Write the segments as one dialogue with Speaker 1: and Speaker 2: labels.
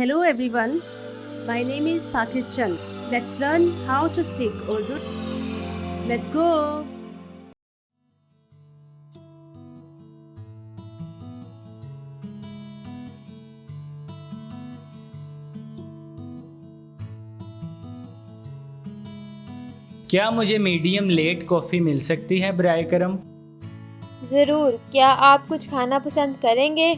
Speaker 1: Hello everyone, my name is Pakistan. Let's learn how to speak Urdu. Let's go!
Speaker 2: क्या मुझे medium late coffee मिल सकती है बराए करम?
Speaker 3: ज़रूर, क्या आप कुछ खाना पसंद करेंगे?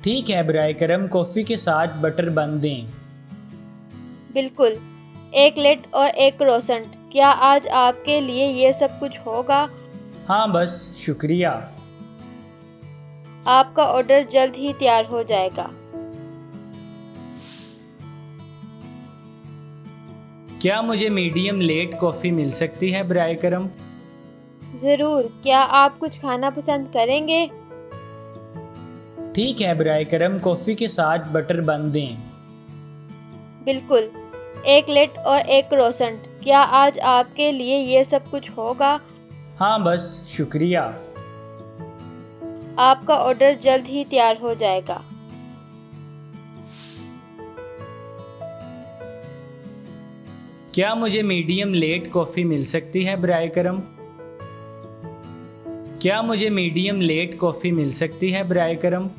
Speaker 2: ठीक है बराए करम, कॉफ़ी के साथ बटर बन दें।
Speaker 3: बिल्कुल, एक लेट और एक क्रोसेंट। क्या आज आपके लिए ये सब कुछ होगा?
Speaker 2: हाँ बस, शुक्रिया।
Speaker 3: आपका ऑर्डर जल्द ही तैयार हो जाएगा।
Speaker 2: क्या मुझे मीडियम लेट कॉफ़ी मिल सकती है बराए करम?
Speaker 3: ज़रूर, क्या आप कुछ खाना पसंद करेंगे?
Speaker 2: ठीक है बराए करम, कॉफ़ी के साथ बटर बन दें।
Speaker 3: बिल्कुल, एक लेट और एक क्रोसेंट। क्या आज आपके लिए ये सब कुछ होगा?
Speaker 2: हाँ बस, शुक्रिया।
Speaker 3: आपका ऑर्डर जल्द ही तैयार हो जाएगा।
Speaker 2: क्या मुझे मीडियम लेट कॉफ़ी मिल सकती है बराए करम? क्या मुझे मीडियम लेट कॉफ़ी मिल सकती है बराए करम?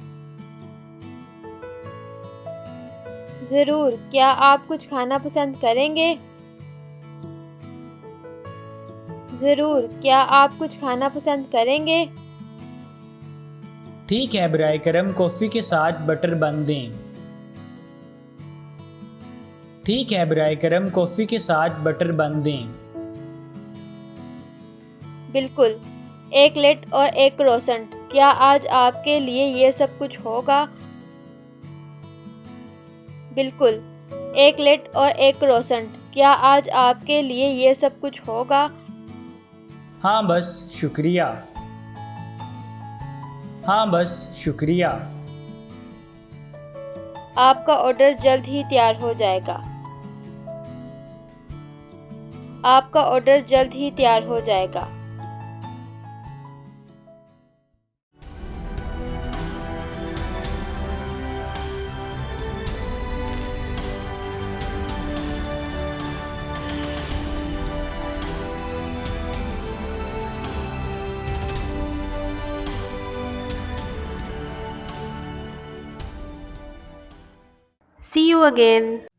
Speaker 3: ज़रूर, क्या आप कुछ खाना पसंद करेंगे? ज़रूर, क्या आप कुछ खाना पसंद करेंगे?
Speaker 2: ठीक है बराए करम, कॉफ़ी के साथ बटर बन दें। ठीक है बराए करम, कॉफ़ी के साथ बटर बन दें।
Speaker 3: बिल्कुल, एक लेट और एक क्रोसेंट। क्या आज आपके लिए ये सब कुछ होगा? बिल्कुल, एक लेट और एक क्रोसेंट। क्या आज आपके लिए ये सब कुछ होगा?
Speaker 2: हाँ बस, शुक्रिया। हाँ बस, शुक्रिया।
Speaker 3: आपका ऑर्डर जल्द ही तैयार हो जाएगा। आपका ऑर्डर जल्द ही तैयार हो जाएगा।
Speaker 1: See you again.